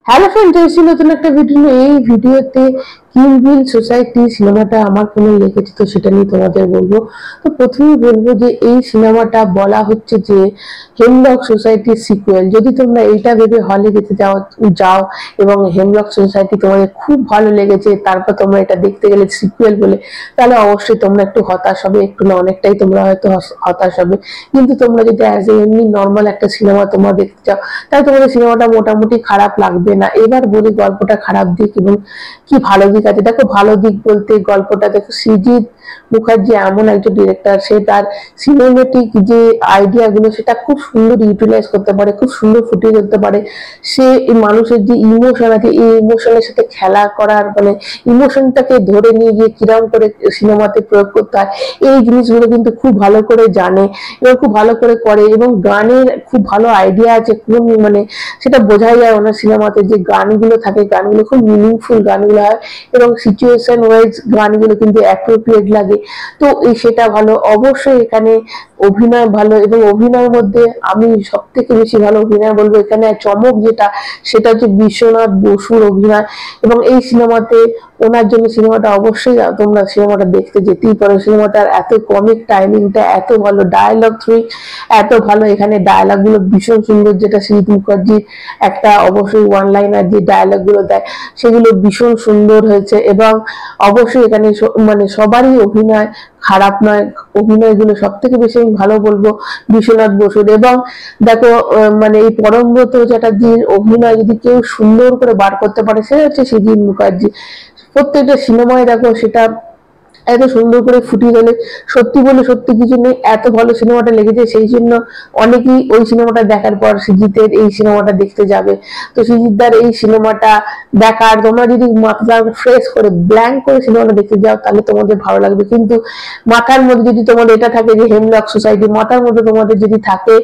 Hello friend, এসেছি নতুন একটা ভিডিও নিয়ে। এই ভিডিওতে কিল বিল সোসাইটি সিনেমাটা আমার কেমন লেগেছে তো সেটা নিয়ে তোমাদের বলবো। তো প্রথমেই বলবো যে এই সিনেমাটা বলা হচ্ছে যে হেমলক সোসাইটির সিকুয়েল। যদি তোমরা এইটা ভেবে হলে যেতে যাও এবং হেমলক সোসাইটি তোমাদের খুব ভালো লেগেছে, তারপর তোমরা এটা দেখতে গেলে সিকুয়েল বলে, তাহলে অবশ্যই তোমরা একটু হতাশ হবে, একটু না অনেকটাই তোমরা হয়তো হতাশ হবে। কিন্তু তোমরা যদি অ্যাজ এমনি নর্মাল একটা সিনেমা তোমরা দেখতে চাও, তাহলে তোমাদের সিনেমাটা মোটামুটি খারাপ লাগবে না। এবার বলি গল্পটা খারাপ দিক এবং কি ভালো দিক আছে। দেখো, ভালো দিক বলতে গল্পটা দেখো, সৃজিত মুখার্জি এমন একজন ডিরেক্টর, সে তার সিনেমেটিক যে আইডিয়া গুলো সেটা খুব সুন্দর ইউটিলাইজ করতে পারে, খুব সুন্দর ফুটিয়ে তুলতে পারে। সে মানুষের যে ইমোশন আছে এই ইমোশনের সাথে খেলা করার মানে ইমোশনটাকে ধরে নিয়ে গিয়ে কিরম করে সিনেমাতে প্রয়োগ করতে হয় এই জিনিসগুলো কিন্তু খুব ভালো করে জানে এবং খুব ভালো করে করে। এবং গানের খুব ভালো আইডিয়া আছে, কোন মানে সেটা বোঝাই যায় ওনার সিনেমাতে যে গানগুলো থাকে, গানগুলো খুব মিনিংফুল গানগুলো হয় এবং সিচুয়েশন ওয়াইজ গানগুলো কিন্তু অ্যাপ্রোপ্রিয়েট লাগে। তো সেটা ভালো। অবশ্যই এখানে অভিনয় ভালো এবং অভিনয়ের মধ্যে আমি সব থেকে বেশি ভালো অভিনয় বলবো এখানে চমক যেটা, সেটা হচ্ছে বিশ্বনাথ বসুর অভিনয়। এবং এই সিনেমাতে ওনার জন্য সিনেমাটা অবশ্যই তোমরা সিনেমাটা দেখতে যেতেই পারো। সিনেমাটার এত কমিক টাইমিংটা এত ভালো, ডায়লগ থ্রি এত ভালো, এখানে ডায়লগ গুলো ভীষণ সুন্দর। যেটা সৃজিত মুখার্জির একটা অবশ্যই ওয়ান লাইনার যে ডায়লগ গুলো দেয় সেগুলো ভীষণ সুন্দর হয়েছে। এবং অবশ্যই এখানে মানে সবারই অভিনয় খারাপ নয়, অভিনয়গুলো সব থেকে বেশি আমি ভালো বলবো বিশ্বনাথ বসুর। এবং দেখো মানে এই পরমব্রত চ্যাটার্জির অভিনয় যদি কেউ সুন্দর করে বার করতে পারে সেটা হচ্ছে সৃজিত মুখার্জি। প্রত্যেকটা সিনেমায় দেখো সেটা এত সুন্দর করে ফুটিয়ে গেলে, সত্যি বলে সত্যি কিছু নেই, এত ভালো সিনেমাটা লেগেছে। সেই জন্য অনেকেই ওই সিনেমাটা দেখার পর সৃজিতের এই সিনেমাটা দেখতে যাবে। তো সৃজিতদার এই সিনেমাটা দেখার তোমরা যদি মাথা ফ্রেশ করে ব্ল্যাঙ্ক করে সিনেমাটা দেখতে যাও তাহলে তোমাদের ভালো লাগবে। কিন্তু মাথার মধ্যে যদি তোমাদের এটা থাকে যে হেমলক সোসাইটি, মাথার মধ্যে তোমাদের যদি থাকে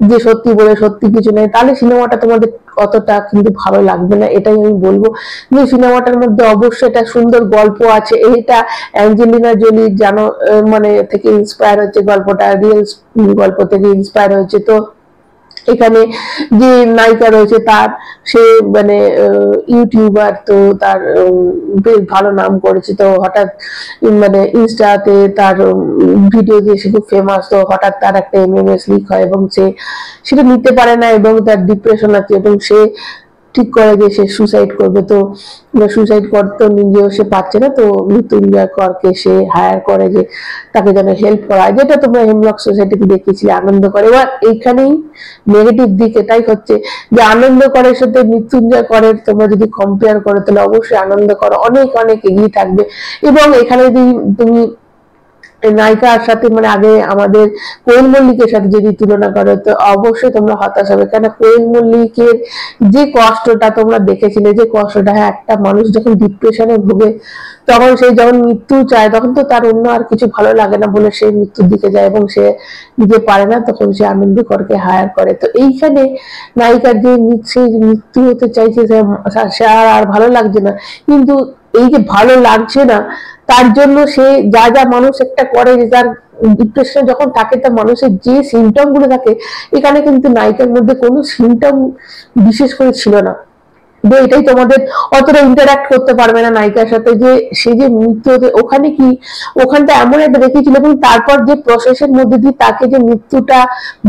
যে সত্যি বলে সত্যি কিছু নেই, তাহলে সিনেমাটা তোমাদের অতটা কিন্তু ভালো লাগবে না। এটাই আমি বলবো যে সিনেমাটার মধ্যে অবশ্যই একটা সুন্দর গল্প আছে। এইটা অ্যাঞ্জেলিনা জোলি জানো মানে থেকে ইন্সপায়ার হচ্ছে, গল্পটা রিয়েল গল্প থেকে ইন্সপায়ার হয়েছে। তো এখানে যে নায়িকা রয়েছে তার সে মানে ইউটিউবার, তো তার বেশ ভালো নাম করেছে। তো হঠাৎ মানে ইনস্টাতে তার ভিডিও দিয়ে সে খুব ফেমাস। তো হঠাৎ তার একটা এমএমএস লিক হয় এবং সে সেটা নিতে পারে না এবং তার ডিপ্রেশন আছে এবং সে ঠিক করে যে সে সুসাইড করবে। তো সুসাইড করতে নিজেও সে পাচ্ছে না, তো মৃত্যুঞ্জয় করকে সে হায়ার করে যে তাকে যেন হেল্প করা, যেটা তোমরা হেমলক সোসাইটিতে দেখেছিলে আনন্দ করে। এবার এইখানেই নেগেটিভ দিক এটাই হচ্ছে যে আনন্দ করের সাথে মৃত্যুঞ্জয় করের তোমরা যদি কম্পেয়ার করো তাহলে অবশ্যই আনন্দ করো অনেক অনেক এগিয়ে থাকবে। এবং এখানে যদি তুমি নায়িকার সাথে মানে আগে আমাদের কোয়েল মল্লিকের সাথে যদি তুলনা করো তো অবশ্যই তোমরা হতাশ হবে। কেন কোয়েল মল্লিকের যে কষ্টটা তোমরা দেখেছিলে, যে কষ্টটা, হ্যাঁ একটা মানুষ যখন ডিপ্রেশনে ভুগে তখন সে যখন মৃত্যু চায় তখন তো তার অন্য আর কিছু ভালো লাগে না বলে সে মৃত্যুর দিকে যায় এবং সে নিজে পারে না, তখন সে আনন্দ করকে হায়ার করে। তো এইখানে নায়িকার যে মৃত্যু হতে চাইছে সে আর ভালো লাগছে না, কিন্তু এই যে ভালো লাগছে না তার জন্য সে যা যা মানুষ একটা করে, যে তার ডিপ্রেশন যখন থাকে তার মানুষের যে সিমটম গুলো থাকে, এখানে কিন্তু নায়িকার মধ্যে কোনো সিমটম বিশেষ করে ছিল না। এটাই তোমাদের অতটা ইন্টারাক্ট করতে পারবে না নায়িকার সাথে, যে সে যে মৃত্যু হতে ওখানে কি ওখানটা এমন একটা দেখিয়েছিল এবং তারপর যে প্রসেসের মধ্যে দিয়ে তাকে যে মৃত্যুটা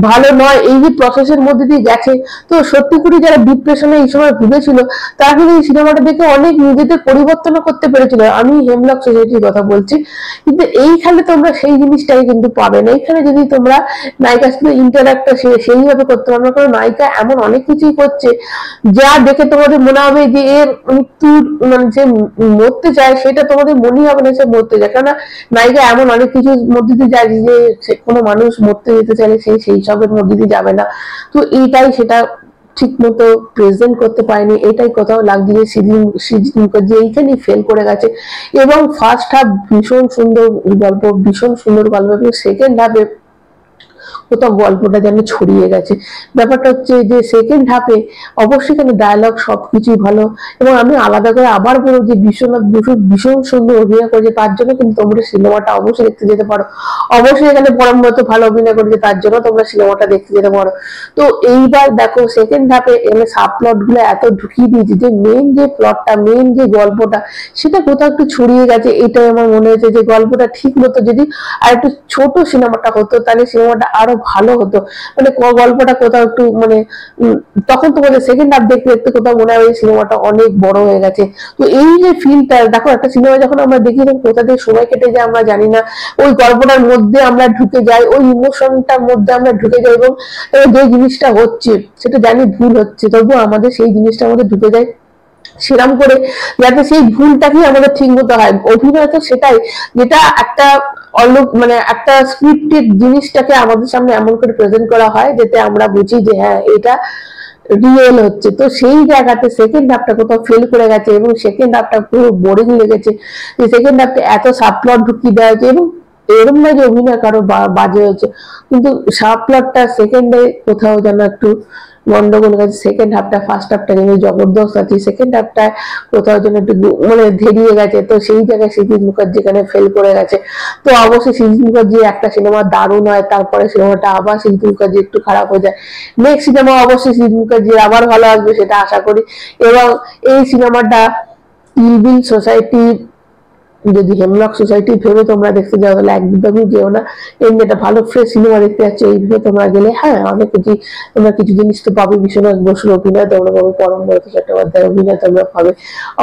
ভালো নয় এই যে প্রসেসের মধ্যে দিয়ে গেছে। তো সত্যি করে যারা ডিপ্রেশনে এই সময় ভুগেছিল তারা কিন্তু এই সিনেমাটা দেখে অনেক নিজেদের পরিবর্তনও করতে পেরেছিল। আমি হেমলক সোসাইটির কথা বলছি, কিন্তু এইখানে তোমরা সেই জিনিসটাই কিন্তু পাবে না। এইখানে যদি তোমরা নায়িকার সাথে ইন্টারাক্টটা সেইভাবে করতে পারবে, কারণ নায়িকা এমন অনেক কিছুই করছে যা দেখে তোমাদের মনে হবে যে এর মৃত্যুর মানে যে মরতে চায় সেটা তোমাদের মনেই হবে না সে মরতে যায়। কেননা নায়িকা এমন অনেক কিছুর মধ্যে দিয়ে যায় যে কোনো মানুষ মরতে যেতে চাইলে সেই সবের মধ্যে দিয়ে যাবে না। তো এইটাই সেটা ঠিক মতো প্রেজেন্ট করতে পারেনি, এটাই কোথাও লাগছে যে সৃজিত মুখার্জি এইখানেই ফেল করে গেছে। এবং ফার্স্ট হাফ ভীষণ সুন্দর গল্প, ভীষণ সুন্দর গল্প, এবং সেকেন্ড হাফে কোথাও গল্পটা যেন ছড়িয়ে গেছে। ব্যাপারটা হচ্ছে যে সেকেন্ড হাফে অবশ্যই এখানে ডায়লগ সবকিছুই ভালো, এবং আমি আলাদা করে আবার বলবো যে বিশ্বনাথ বসু ভীষণ সুন্দর অভিনয় করেছে, তার জন্য কিন্তু তোমরা সিনেমাটা অবশ্যই দেখতে যেতে পারো। অবশ্যই এখানে পরমব্রত ভালো অভিনয় করেছে, তার জন্য তোমরা সিনেমাটা দেখতে যেতে পারো। তো এইবার দেখো সেকেন্ড হাফে এখানে সাব প্লট গুলো এত ঢুকিয়ে দিয়েছে যে মেইন যে প্লটটা, মেইন যে গল্পটা, সেটা কোথাও একটু ছড়িয়ে গেছে। এটাই আমার মনে হয়েছে যে গল্পটা ঠিক মতো যদি আর একটু ছোট সিনেমাটা হতো তাহলে সিনেমাটা আরো ভালো হতো। মানে গল্পটা কোথাও একটু মানে তখন তোমাদের সেকেন্ড হাফ দেখতে দেখতে কোথাও মনে হয় সিনেমাটা অনেক বড় হয়ে গেছে। তো এই যে ফিলটা দেখো, একটা সিনেমা যখন আমরা দেখি তখন কোথা দিয়ে সময় কেটে যায় আমরা জানি না, ওই গল্পটার মধ্যে আমরা ঢুকে যাই, ওই ইমোশনটার মধ্যে আমরা ঢুকে যাই, এবং যে জিনিসটা হচ্ছে সেটা জানি ভুল হচ্ছে, তবুও আমাদের সেই জিনিসটার মধ্যে ঢুকে যায় সেরাম করে, যাতে সেই ভুলটাকেই আমাদের ঠিক মতো হয়। অভিনয় তো সেটাই, যেটা একটা মানে একটা স্ক্রিপ্টেড জিনিসটাকে আমাদের সামনে এমন করে প্রেজেন্ট করা হয় যাতে আমরা বুঝি যে হ্যাঁ এটা রিয়েল হচ্ছে। তো সেই জায়গাতে সেকেন্ড হাফটা কোথাও ফেল করে গেছে, এবং সেকেন্ড হাফটা পুরো বোরিং লেগেছে। যে সেকেন্ড হাফটা এত সাবপ্লট ঢুকিয়ে দেওয়া হয়েছে, এবং এরকম না যে অভিনয় কারো বাজে হয়েছে, কিন্তু সাবপ্লটটা সেকেন্ডে কোথাও যেন একটু গন্ডগোল গেছে। সেকেন্ড হাফটা ফার্স্ট হাফটা কিন্তু জবরদস্ত আছে, সেকেন্ড হাফটা কোথাও যেন একটু মানে ধেরিয়ে গেছে। তো সেই জায়গায় সৃজিত মুখার্জি এখানে ফেল করে গেছে। তো অবশ্যই সৃজিত মুখার্জি একটা সিনেমা দারুণ হয়, তারপরে সিনেমাটা আবার সৃজিত মুখার্জি একটু খারাপ হয়ে যায়। নেক্সট সিনেমা অবশ্যই সৃজিত মুখার্জি আবার ভালো আসবে সেটা আশা করি। এবং এই সিনেমাটা কিলবিল সোসাইটি, যদি হেমলক সোসাইটি ভেবে তোমরা দেখতে যাও তাহলে একদমই যেও না। এমনি একটা ভালো ফ্রেশ সিনেমা দেখতে যাচ্ছ, এই ভেবে তোমরা গেলে হ্যাঁ অনেক কিছু তোমরা কিছু জিনিস তো পাবে। বিশ্বনাথ বসুর অভিনয় তোমরা পাবে, পরমব্রত চট্টোপাধ্যায়ের অভিনয় তোমরা পাবে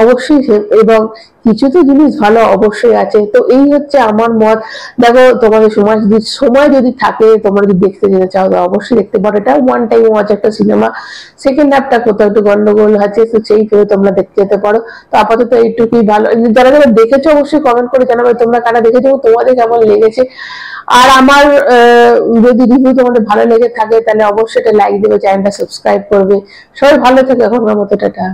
অবশ্যই, এবং কিছু তো জিনিস ভালো অবশ্যই আছে। তো এই হচ্ছে আমার মত। দেখো তোমাদের সময় যদি থাকে, তোমরা যদি দেখতে যেতে চাও তো অবশ্যই দেখতে পারো। এটা ওয়ান টাইম ওয়াচ একটা সিনেমা। সেকেন্ড হাফটা কোথাও একটু গন্ডগোল আছে, তো সেই ভেবে তোমরা দেখতে যেতে পারো। তো আপাতত এইটুকুই ভালো। যারা যারা দেখেছো অবশ্যই কমেন্ট করে জানাবে তোমরা কারা দেখেছো, তোমাদের কেমন লেগেছে। আর আমার যদি রিভিউ তোমাদের ভালো লেগে থাকে তাহলে অবশ্যই একটা লাইক দেবে, চ্যানেলটা সাবস্ক্রাইব করবে। সবাই ভালো থাকে, এখনকার মতো টাটা।